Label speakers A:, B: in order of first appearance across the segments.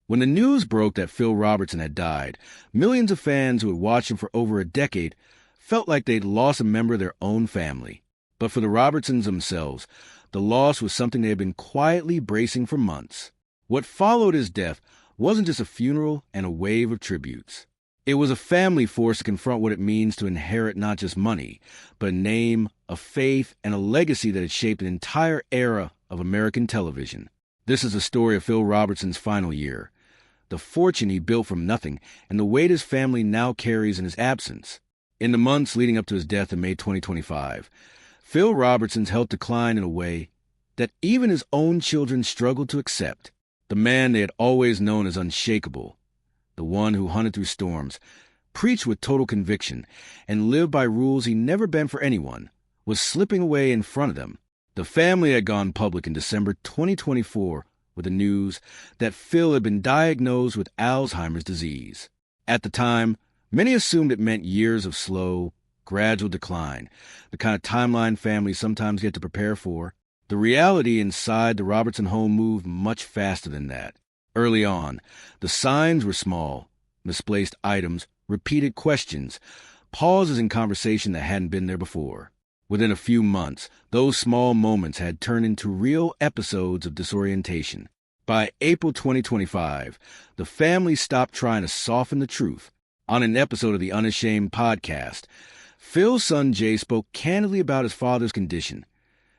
A: When the news broke that Phil Robertson had died, millions of fans who had watched him for over a decade felt like they'd lost a member of their own family. But for the Robertsons themselves, the loss was something they had been quietly bracing for months. What followed his death wasn't just a funeral and a wave of tributes. It was a family forced to confront what it means to inherit not just money, but a name, a faith, and a legacy that had shaped an entire era of American television. This is the story of Phil Robertson's final year, the fortune he built from nothing, and the weight his family now carries in his absence. In the months leading up to his death in May 2025, Phil Robertson's health declined in a way that even his own children struggled to accept. The man they had always known as unshakable, the one who hunted through storms, preached with total conviction, and lived by rules he never bent for anyone, was slipping away in front of them. The family had gone public in December 2024 with the news that Phil had been diagnosed with Alzheimer's disease. At the time, many assumed it meant years of slow, gradual decline, the kind of timeline families sometimes get to prepare for. The reality inside the Robertson home moved much faster than that. Early on, the signs were small: misplaced items, repeated questions, pauses in conversation that hadn't been there before. Within a few months, those small moments had turned into real episodes of disorientation. By April 2025, the family stopped trying to soften the truth. On an episode of the Unashamed podcast, Phil's son Jay spoke candidly about his father's condition,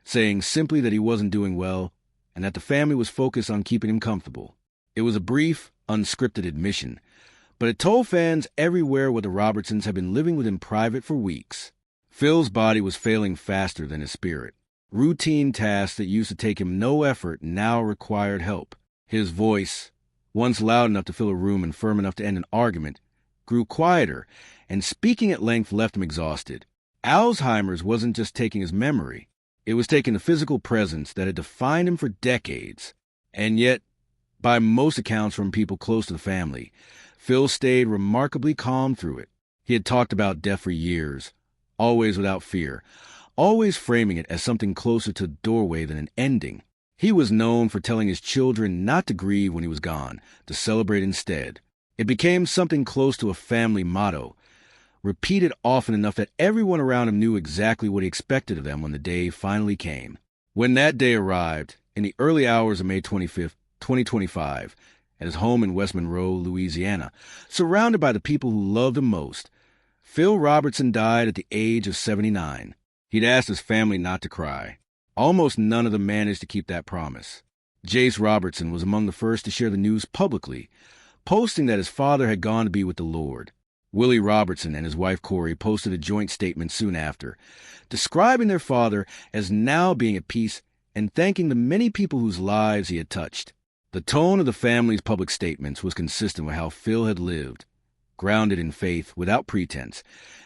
A: saying simply that he wasn't doing well and that the family was focused on keeping him comfortable. It was a brief, unscripted admission, but it told fans everywhere what the Robertsons had been living with in private for weeks. Phil's body was failing faster than his spirit. Routine tasks that used to take him no effort now required help. His voice, once loud enough to fill a room and firm enough to end an argument, grew quieter, and speaking at length left him exhausted. Alzheimer's wasn't just taking his memory. It was taking the physical presence that had defined him for decades. And yet, by most accounts from people close to the family, Phil stayed remarkably calm through it. He had talked about death for years, always without fear, always framing it as something closer to the doorway than an ending. He was known for telling his children not to grieve when he was gone, to celebrate instead. It became something close to a family motto, repeated often enough that everyone around him knew exactly what he expected of them when the day finally came. When that day arrived, in the early hours of May 25th, 2025, at his home in West Monroe, Louisiana, surrounded by the people who loved him most, Phil Robertson died at the age of 79. He'd asked his family not to cry. Almost none of them managed to keep that promise. Jase Robertson was among the first to share the news publicly, posting that his father had gone to be with the Lord. Willie Robertson and his wife Corey posted a joint statement soon after, describing their father as now being at peace and thanking the many people whose lives he had touched. The tone of the family's public statements was consistent with how Phil had lived, grounded in faith, without pretense,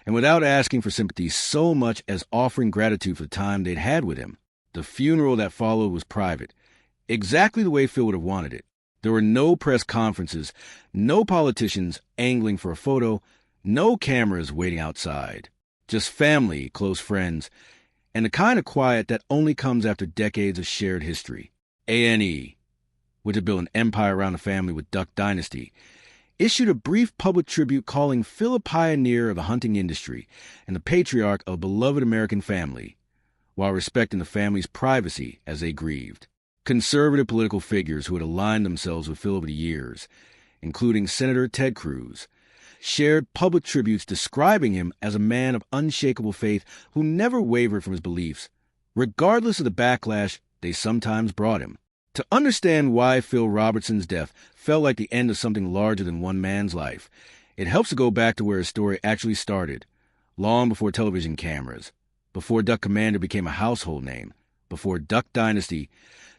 A: and without asking for sympathy so much as offering gratitude for the time they'd had with him. The funeral that followed was private, exactly the way Phil would have wanted it. There were no press conferences, no politicians angling for a photo, no cameras waiting outside. Just family, close friends, and the kind of quiet that only comes after decades of shared history. A&E, which had built an empire around the family with Duck Dynasty, issued a brief public tribute calling Phil a pioneer of the hunting industry and the patriarch of a beloved American family, while respecting the family's privacy as they grieved. Conservative political figures who had aligned themselves with Phil over the years, including Senator Ted Cruz, shared public tributes describing him as a man of unshakable faith who never wavered from his beliefs, regardless of the backlash they sometimes brought him. To understand why Phil Robertson's death felt like the end of something larger than one man's life, it helps to go back to where his story actually started, long before television cameras, before Duck Commander became a household name, before Duck Dynasty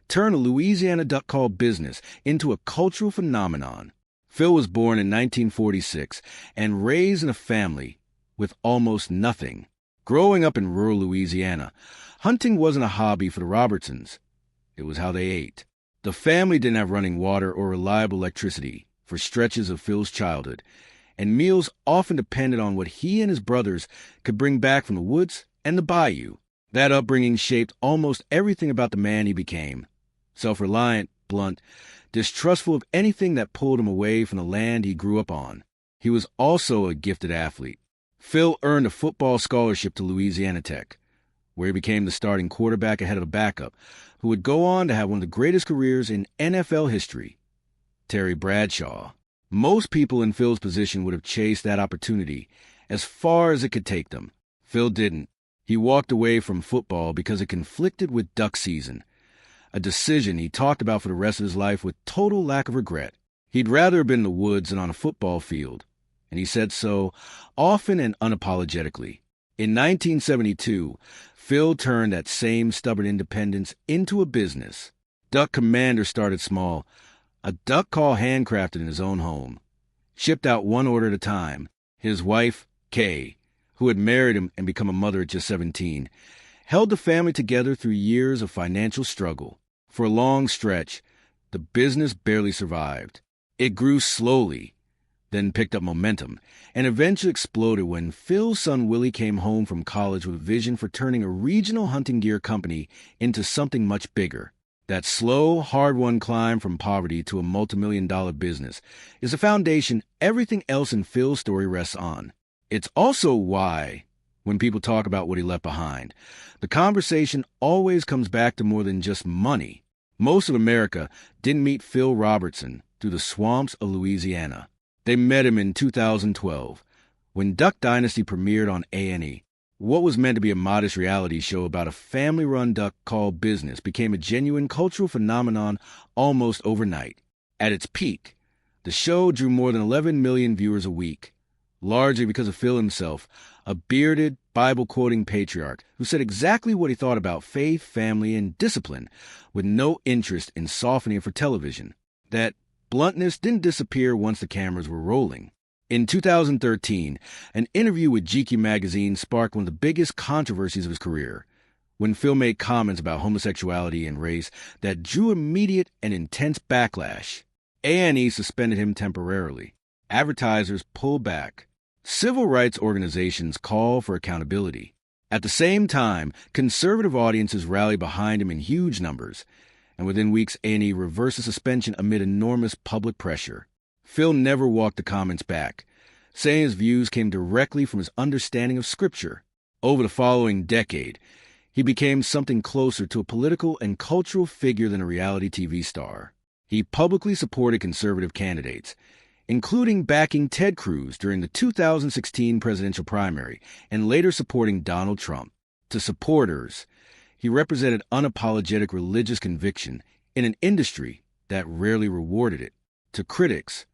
A: turned a Louisiana duck call business into a cultural phenomenon. Phil was born in 1946 and raised in a family with almost nothing. Growing up in rural Louisiana, hunting wasn't a hobby for the Robertsons. It was how they ate. The family didn't have running water or reliable electricity for stretches of Phil's childhood, and meals often depended on what he and his brothers could bring back from the woods and the bayou. That upbringing shaped almost everything about the man he became. Self-reliant, blunt, distrustful of anything that pulled him away from the land he grew up on. He was also a gifted athlete. Phil earned a football scholarship to Louisiana Tech, where he became the starting quarterback ahead of a backup, who would go on to have one of the greatest careers in NFL history, Terry Bradshaw. Most people in Phil's position would have chased that opportunity as far as it could take them. Phil didn't. He walked away from football because it conflicted with duck season, a decision he talked about for the rest of his life with total lack of regret. He'd rather have been in the woods than on a football field, and he said so often and unapologetically. In 1972, Phil turned that same stubborn independence into a business. Duck Commander started small, a duck call handcrafted in his own home, shipped out one order at a time. His wife, Kay, who had married him and become a mother at just 17, held the family together through years of financial struggle. For a long stretch, the business barely survived. It grew slowly, then picked up momentum, and eventually exploded when Phil's son Willie came home from college with a vision for turning a regional hunting gear company into something much bigger. That slow, hard-won climb from poverty to a multi-million-dollar business is the foundation everything else in Phil's story rests on. It's also why, when people talk about what he left behind, the conversation always comes back to more than just money. Most of America didn't meet Phil Robertson through the swamps of Louisiana. They met him in 2012, when Duck Dynasty premiered on A&E. What was meant to be a modest reality show about a family-run duck called business became a genuine cultural phenomenon almost overnight. At its peak, the show drew more than 11 million viewers a week, largely because of Phil himself, a bearded, Bible-quoting patriarch who said exactly what he thought about faith, family, and discipline, with no interest in softening for television. That bluntness didn't disappear once the cameras were rolling. In 2013, an interview with GQ magazine sparked one of the biggest controversies of his career, when Phil made comments about homosexuality and race that drew immediate and intense backlash. A&E suspended him temporarily. Advertisers pulled back. Civil rights organizations call for accountability. At the same time, conservative audiences rallied behind him in huge numbers, and within weeks A&E reversed the suspension amid enormous public pressure. Phil never walked the comments back, saying his views came directly from his understanding of Scripture. Over the following decade, he became something closer to a political and cultural figure than a reality TV star. He publicly supported conservative candidates, including backing Ted Cruz during the 2016 presidential primary and later supporting Donald Trump. To supporters, he represented unapologetic religious conviction in an industry that rarely rewarded it. To critics,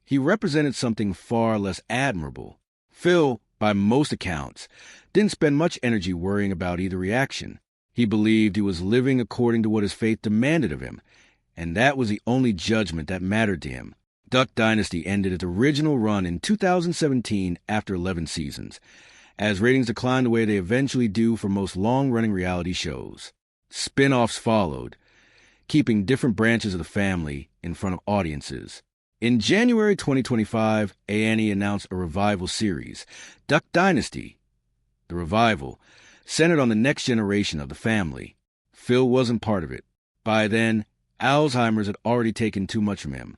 A: he represented something far less admirable. Phil, by most accounts, didn't spend much energy worrying about either reaction. He believed he was living according to what his faith demanded of him, and that was the only judgment that mattered to him. Duck Dynasty ended its original run in 2017 after 11 seasons, as ratings declined the way they eventually do for most long-running reality shows. Spin-offs followed, keeping different branches of the family in front of audiences. In January 2025, A&E announced a revival series, Duck Dynasty. The revival centered on the next generation of the family. Phil wasn't part of it. By then, Alzheimer's had already taken too much from him,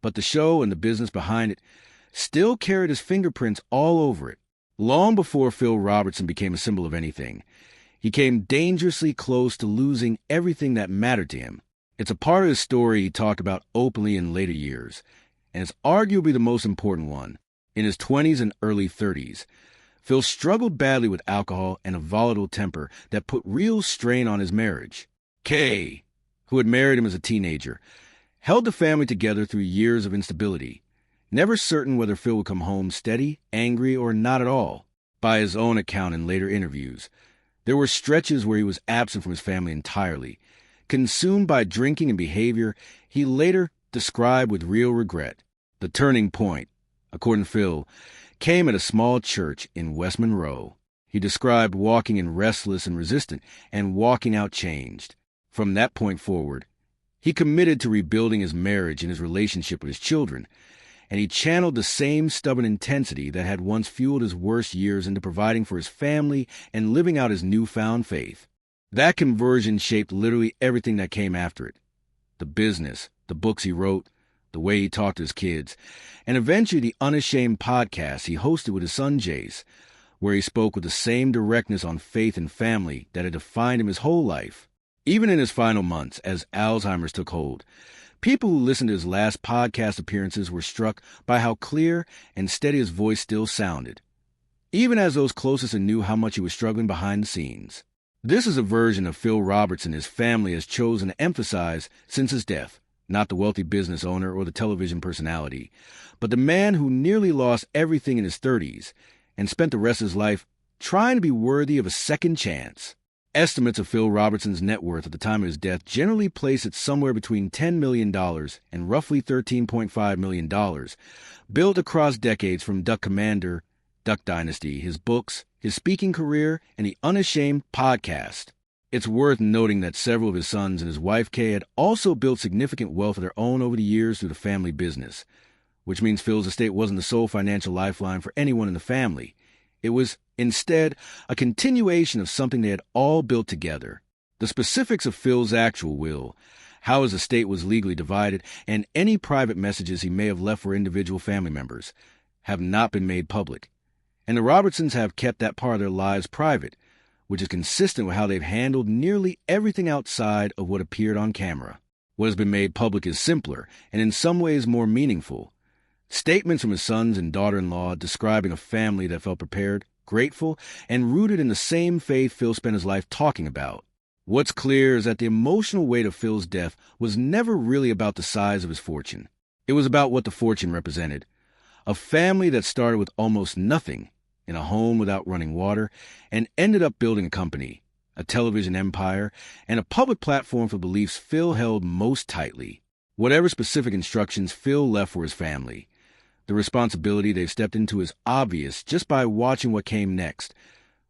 A: but the show and the business behind it still carried his fingerprints all over it. Long before Phil Robertson became a symbol of anything, he came dangerously close to losing everything that mattered to him. It's a part of his story he talked about openly in later years, and it's arguably the most important one. In his 20s and early 30s, Phil struggled badly with alcohol and a volatile temper that put real strain on his marriage. Kay, who had married him as a teenager, held the family together through years of instability, never certain whether Phil would come home steady, angry, or not at all. By his own account in later interviews, there were stretches where he was absent from his family entirely, consumed by drinking and behavior he later described with real regret. The turning point, according to Phil, came at a small church in West Monroe. He described walking in restless and resistant and walking out changed. From that point forward, he committed to rebuilding his marriage and his relationship with his children, and he channeled the same stubborn intensity that had once fueled his worst years into providing for his family and living out his newfound faith. That conversion shaped literally everything that came after it. the business, the books he wrote, the way he talked to his kids, and eventually the Unashamed podcast he hosted with his son Jase, where he spoke with the same directness on faith and family that had defined him his whole life. Even in his final months, as Alzheimer's took hold, people who listened to his last podcast appearances were struck by how clear and steady his voice still sounded, even as those closest and knew how much he was struggling behind the scenes. This is a version of Phil Robertson his family has chosen to emphasize since his death, not the wealthy business owner or the television personality, but the man who nearly lost everything in his 30s and spent the rest of his life trying to be worthy of a second chance. Estimates of Phil Robertson's net worth at the time of his death generally place it somewhere between $10 million and roughly $13.5 million, built across decades from Duck Dynasty, his books, his speaking career, and the Unashamed podcast. It's worth noting that several of his sons and his wife Kay had also built significant wealth of their own over the years through the family business, which means Phil's estate wasn't the sole financial lifeline for anyone in the family. It was, instead, a continuation of something they had all built together. The specifics of Phil's actual will, how his estate was legally divided, and any private messages he may have left for individual family members have not been made public. And the Robertsons have kept that part of their lives private, which is consistent with how they've handled nearly everything outside of what appeared on camera. What has been made public is simpler, and in some ways more meaningful. Statements from his sons and daughter-in-law describing a family that felt prepared, grateful, and rooted in the same faith Phil spent his life talking about. What's clear is that the emotional weight of Phil's death was never really about the size of his fortune. It was about what the fortune represented. A family that started with almost nothing, in a home without running water, and ended up building a company, a television empire, and a public platform for beliefs Phil held most tightly. Whatever specific instructions Phil left for his family, the responsibility they've stepped into is obvious just by watching what came next.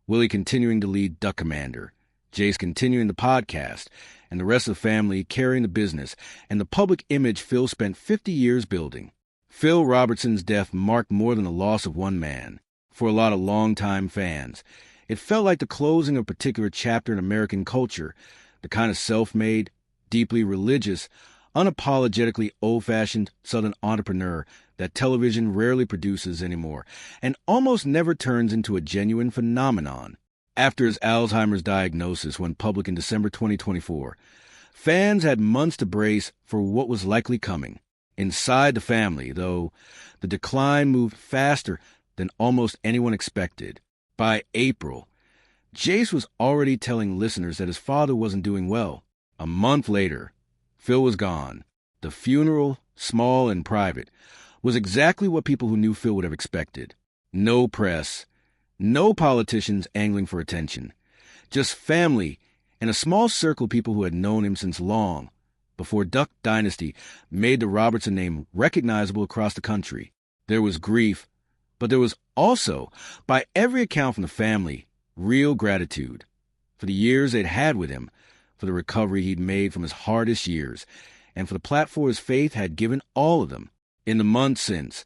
A: Willie continuing to lead Duck Commander, Jase continuing the podcast, and the rest of the family carrying the business and the public image Phil spent 50 years building. Phil Robertson's death marked more than the loss of one man. For a lot of longtime fans, it felt like the closing of a particular chapter in American culture, the kind of self-made, deeply religious, unapologetically old-fashioned Southern entrepreneur that television rarely produces anymore and almost never turns into a genuine phenomenon. After his Alzheimer's diagnosis went public in December 2024, fans had months to brace for what was likely coming. Inside the family, though, the decline moved faster than almost anyone expected. By April, Jase was already telling listeners that his father wasn't doing well. A month later, Phil was gone. The funeral, small and private, was exactly what people who knew Phil would have expected. No press, no politicians angling for attention, just family and a small circle of people who had known him since long before Duck Dynasty made the Robertson name recognizable across the country. There was grief, but there was also, by every account from the family, real gratitude for the years they'd had with him, for the recovery he'd made from his hardest years, and for the platform his faith had given all of them. In the months since,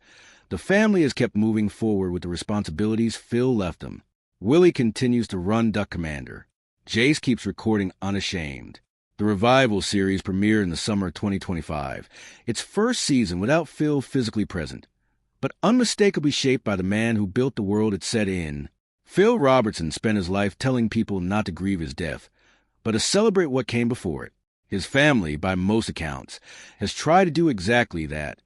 A: the family has kept moving forward with the responsibilities Phil left them. Willie continues to run Duck Commander. Jase keeps recording Unashamed. The Revival series premiered in the summer of 2025, its first season without Phil physically present, but unmistakably shaped by the man who built the world it set in. Phil Robertson spent his life telling people not to grieve his death, but to celebrate what came before it. His family, by most accounts, has tried to do exactly that,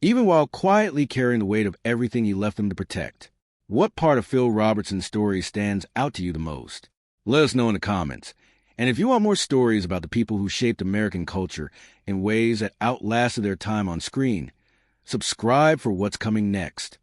A: even while quietly carrying the weight of everything he left them to protect. What part of Phil Robertson's story stands out to you the most? Let us know in the comments. And if you want more stories about the people who shaped American culture in ways that outlasted their time on screen, subscribe for what's coming next.